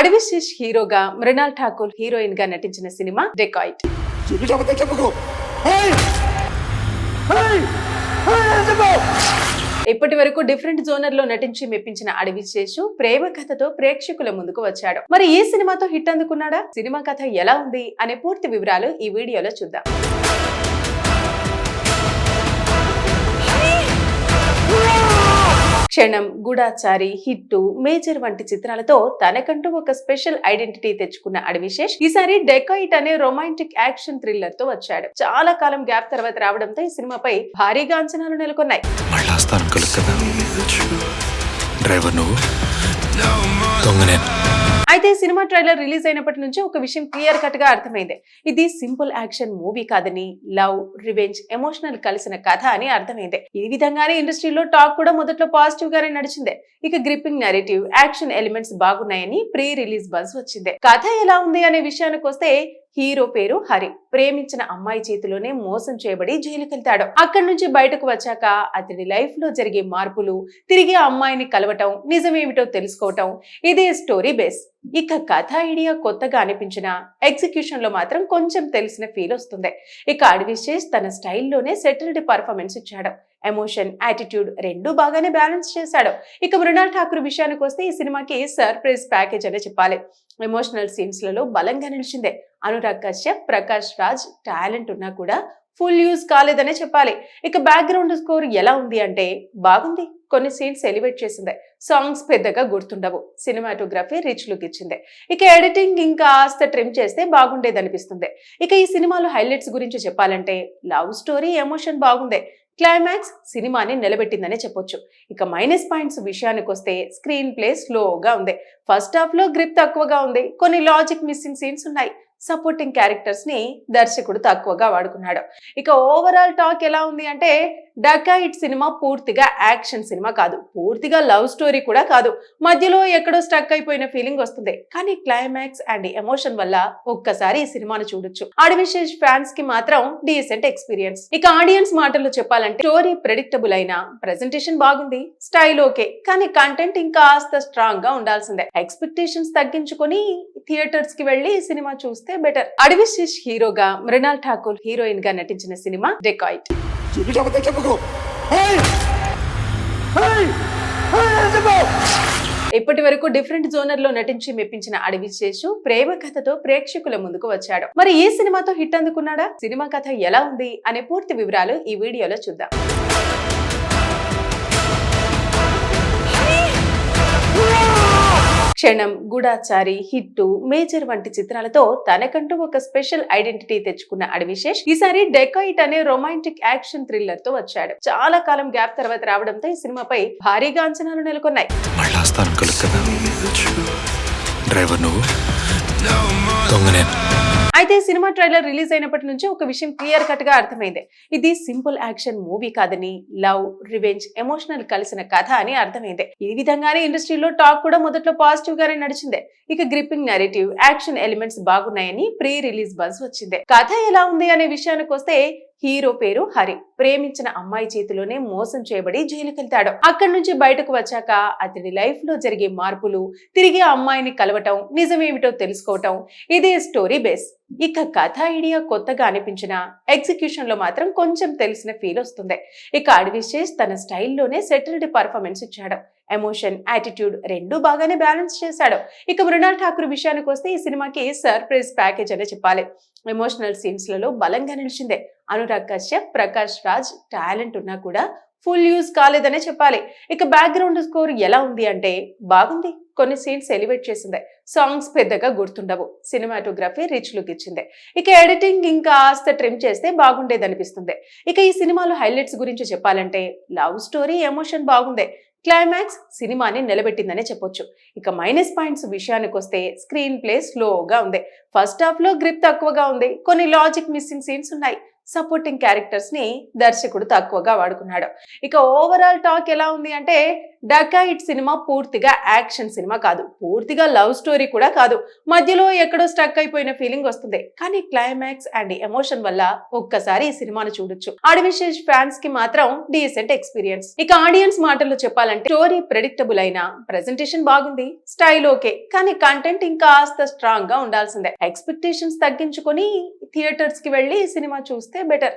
అడవిశేష్ హీరోగా, మృణాల్ ఠాకూర్ హీరోయిన్ గా నటించిన సినిమా డెకాయిట్. ఇప్పటి వరకు డిఫరెంట్ జోనర్ లో నటించి మెప్పించిన అడవిశేష్ ప్రేమ కథతో ప్రేక్షకుల ముందుకు వచ్చాడు. మరి ఈ సినిమాతో హిట్ అందుకున్నాడా? సినిమా కథ ఎలా ఉంది అనే పూర్తి వివరాలు ఈ వీడియోలో చూద్దాం. క్షణం, గూఢాచారి, హిట్టు, మేజర్ వంటి చిత్రాలతో తనకంటూ ఒక స్పెషల్ ఐడెంటిటీ తెచ్చుకున్న అడవిశేష్ ఈసారి డెకాయిట్ అనే రొమాంటిక్ యాక్షన్ థ్రిల్లర్ తో వచ్చాడు. చాలా కాలం గ్యాప్ తర్వాత రావడంతో ఈ సినిమాపై భారీగా అంచనాలు నెలకొన్నాయి. అయితే సినిమా ట్రైలర్ రిలీజ్ అయినప్పటి నుంచి ఒక విషయం క్లియర్ కట్ గా అర్థమైంది. ఇది సింపుల్ యాక్షన్ మూవీ కాదని, లవ్, రివెంజ్, ఎమోషనల్ కలిసిన కథ అని అర్థమైంది. ఈ విధంగానే ఇండస్ట్రీలో టాక్ కూడా మొదట్లో పాజిటివ్ గానే నడిచిందే. ఇక గ్రిప్పింగ్ నెరేటివ్, యాక్షన్ ఎలిమెంట్స్ బాగున్నాయని ప్రీ రిలీజ్ బజ్ వచ్చింది. కథ ఎలా ఉంది అనే విషయానికి వస్తే, హీరో పేరు హరి. ప్రేమించిన అమ్మాయి చేతిలోనే మోసం చేయబడి జైలుకెళ్తాడు. అక్కడి నుంచి బయటకు వచ్చాక అతడి లైఫ్ లో జరిగే మార్పులు, తిరిగి ఆ అమ్మాయిని కలవటం, నిజమేమిటో తెలుసుకోవటం, ఇదే స్టోరీ బేస్. ఇక కథ ఐడియా కొత్తగా అనిపించిన ఎగ్జిక్యూషన్ లో మాత్రం కొంచెం తెలిసిన ఫీల్ వస్తుంది. ఇక అడవిశేష్ తన స్టైల్లోనే సెటిల్డ్ పర్ఫార్మెన్స్ ఇచ్చాడు. ఎమోషన్, యాటిట్యూడ్ రెండూ బాగానే బ్యాలెన్స్ చేశాడు. ఇక మృణాల్ ఠాకూర్ విషయానికి వస్తే ఈ సినిమాకి సర్ప్రైజ్ ప్యాకేజ్ అనే చెప్పాలి. ఎమోషనల్ సీన్స్ లలో బలంగా నిలిచిందే. అనురాగ్ కశ్యప్, ప్రకాష్ రాజ్ టాలెంట్ ఉన్నా కూడా ఫుల్ యూజ్ కాలేదనే చెప్పాలి. ఇక బ్యాక్గ్రౌండ్ స్కోర్ ఎలా ఉంది అంటే బాగుంది. కొన్ని సీన్స్ ఎలివేట్ చేసింది. సాంగ్స్ పెద్దగా గుర్తుండవు. సినిమాటోగ్రఫీ రిచ్ లుక్ ఇచ్చింది. ఇక ఎడిటింగ్ ఇంకా ఆస్త ట్రిమ్ చేస్తే బాగుండేదనిపిస్తుంది. ఇక ఈ సినిమాలో హైలైట్స్ గురించి చెప్పాలంటే, లవ్ స్టోరీ, ఎమోషన్ బాగుంది. క్లైమాక్స్ సినిమాని నిలబెట్టిందనే చెప్పొచ్చు. ఇక మైనస్ పాయింట్స్ విషయానికి వస్తే, స్క్రీన్ ప్లే స్లోగా ఉంది. ఫస్ట్ హాఫ్ లో గ్రిప్ తక్కువగా ఉంది. కొన్ని లాజిక్ మిస్సింగ్ సీన్స్ ఉన్నాయి. సపోర్టింగ్ క్యారెక్టర్స్ ని దర్శకుడు తక్కువగా వాడుకున్నాడు. ఇక ఓవరాల్ టాక్ ఎలా ఉంది అంటే, డకాయిట్ సినిమా పూర్తిగా యాక్షన్ సినిమా కాదు, పూర్తిగా లవ్ స్టోరీ కూడా కాదు. మధ్యలో ఎక్కడో స్టక్ అయిపోయిన ఫీలింగ్ వస్తుంది. కానీ క్లైమాక్స్ అండ్ ఎమోషన్ వల్ల ఒక్కసారి ఈ సినిమాను చూడొచ్చు. అడవిశేష్ ఫ్యాన్స్ కి మాత్రం డీసెంట్ ఎక్స్పీరియన్స్. ఇక ఆడియన్స్ మాటల్లో చెప్పాలంటే, స్టోరీ ప్రెడిక్టబుల్ అయినా, ప్రెజెంటేషన్ బాగుంది, స్టైల్ ఓకే, కానీ కంటెంట్ ఇంకా ఆస్త స్ట్రాంగ్ గా ఉండాల్సిందే. ఎక్స్పెక్టేషన్స్ తగ్గించుకొని థియేటర్స్ కి వెళ్లి ఈ సినిమా చూస్తే బెటర్. అడవిశేష్ హీరోగా, మృణాల్ ఠాకూర్ హీరోయిన్ గా నటించిన సినిమా డెకాయిట్. ఇప్పటి వరకు డిఫరెంట్ జోనర్ లో నటించి మెప్పించిన అడవిశేష్ ప్రేమ కథతో ప్రేక్షకుల ముందుకు వచ్చాడు. మరి ఈ సినిమాతో హిట్ అందుకున్నాడా? సినిమా కథ ఎలా ఉంది అనే పూర్తి వివరాలు ఈ వీడియోలో చూద్దాం. క్షణం, గూఢాచారి, హిట్టు, మేజర్ వంటి చిత్రాలతో తనకంటూ ఒక స్పెషల్ ఐడెంటిటీ తెచ్చుకున్న అడవిశేష్ ఈసారి డెకాయిట్ అనే రొమాంటిక్ యాక్షన్ థ్రిల్లర్ తో వచ్చాడు. చాలా కాలం గ్యాప్ తర్వాత రావడంతో ఈ సినిమాపై భారీగా అంచనాలు నెలకొన్నాయి. అయితే సినిమా ట్రైలర్ రిలీజ్ అయినప్పటి నుంచి ఒక విషయం క్లియర్ కట్ గా అర్థమైంది. ఇది సింపుల్ యాక్షన్ మూవీ కాదని, లవ్, రివెంజ్, ఎమోషనల్ కలిసిన కథ అని అర్థమైంది. ఈ విధంగానే ఇండస్ట్రీలో టాక్ కూడా మొదట్లో పాజిటివ్ గానే నడిచింది. ఇక గ్రిప్పింగ్ నెరేటివ్, యాక్షన్ ఎలిమెంట్స్ బాగున్నాయని ప్రీ రిలీజ్ బజ్ వచ్చింది. కథ ఎలా ఉంది అనే విషయానికి వస్తే, హీరో పేరు హరి. ప్రేమించిన అమ్మాయి చేతిలోనే మోసం చేయబడి జైలుకెళ్తాడు. అక్కడి నుంచి బయటకు వచ్చాక అతడి లైఫ్ లో జరిగే మార్పులు, తిరిగి ఆ అమ్మాయిని కలవటం, నిజమేమిటో తెలుసుకోవటం, ఇదే స్టోరీ బేస్. ఇక కథ ఐడియా కొత్తగా అనిపించిన ఎగ్జిక్యూషన్ లో మాత్రం కొంచెం తెలిసిన ఫీల్ వస్తుంది. ఇక అడవిశేష్ తన స్టైల్లోనే సెటిల్డ్ పర్ఫార్మెన్స్ ఇచ్చాడు. ఎమోషన్, యాటిట్యూడ్ రెండూ బాగానే బ్యాలెన్స్ చేశాడు. ఇక మృణాల్ ఠాకూర్ విషయానికి వస్తే ఈ సినిమాకి సర్ప్రైజ్ ప్యాకేజ్ అనే చెప్పాలి. ఎమోషనల్ సీన్స్ లలో బలంగా నిలిచిందే. అనురాగ్ కశ్యప్, ప్రకాష్ రాజ్ టాలెంట్ ఉన్నా కూడా ఫుల్ యూజ్ కాలేదనే చెప్పాలి. ఇక బ్యాక్గ్రౌండ్ స్కోర్ ఎలా ఉంది అంటే బాగుంది. కొన్ని సీన్స్ ఎలివేట్ చేసింది. సాంగ్స్ పెద్దగా గుర్తుండవు. సినిమాటోగ్రఫీ రిచ్ లుక్ ఇచ్చింది. ఇక ఎడిటింగ్ ఇంకా ఆస్త ట్రిమ్ చేస్తే బాగుండేదనిపిస్తుంది. ఇక ఈ సినిమాలో హైలైట్స్ గురించి చెప్పాలంటే, లవ్ స్టోరీ, ఎమోషన్ బాగుంది. క్లైమాక్స్ సినిమాని నిలబెట్టిందనే చెప్పొచ్చు. ఇక మైనస్ పాయింట్స్ విషయానికి వస్తే, స్క్రీన్ ప్లే స్లోగా ఉంది. ఫస్ట్ హాఫ్ లో గ్రిప్ తక్కువగా ఉంది. కొన్ని లాజిక్ మిస్సింగ్ సీన్స్ ఉన్నాయి. సపోర్టింగ్ క్యారెక్టర్స్ ని దర్శకుడు తక్కువగా వాడుకున్నాడు. ఇక ఓవరాల్ టాక్ ఎలా ఉంది అంటే, డకాయిట్ సినిమా పూర్తిగా యాక్షన్ సినిమా కాదు, పూర్తిగా లవ్ స్టోరీ కూడా కాదు, మధ్యలో ఎక్కడో స్టక్ అయిపోయిన ఫీలింగ్ వస్తుంది. కానీ క్లైమాక్స్ అండ్ ఎమోషన్ వల్ల ఒక్కసారి ఈ సినిమాను చూడొచ్చు. ఆడివిశేష్ ఫ్యాన్స్ కి మాత్రం డీసెంట్ ఎక్స్పీరియన్స్. ఇక ఆడియన్స్ మాటల్లో చెప్పాలంటే, స్టోరీ ప్రెడిక్టబుల్ అయినా, ప్రెజెంటేషన్ బాగుంది, స్టైల్ ఓకే, కానీ కంటెంట్ ఇంకా స్ట్రాంగ్ గా ఉండాల్సిందే. ఎక్స్పెక్టేషన్స్ తగ్గించుకొని థియేటర్స్ కి వెళ్లి సినిమా చూస్తే బెటర్.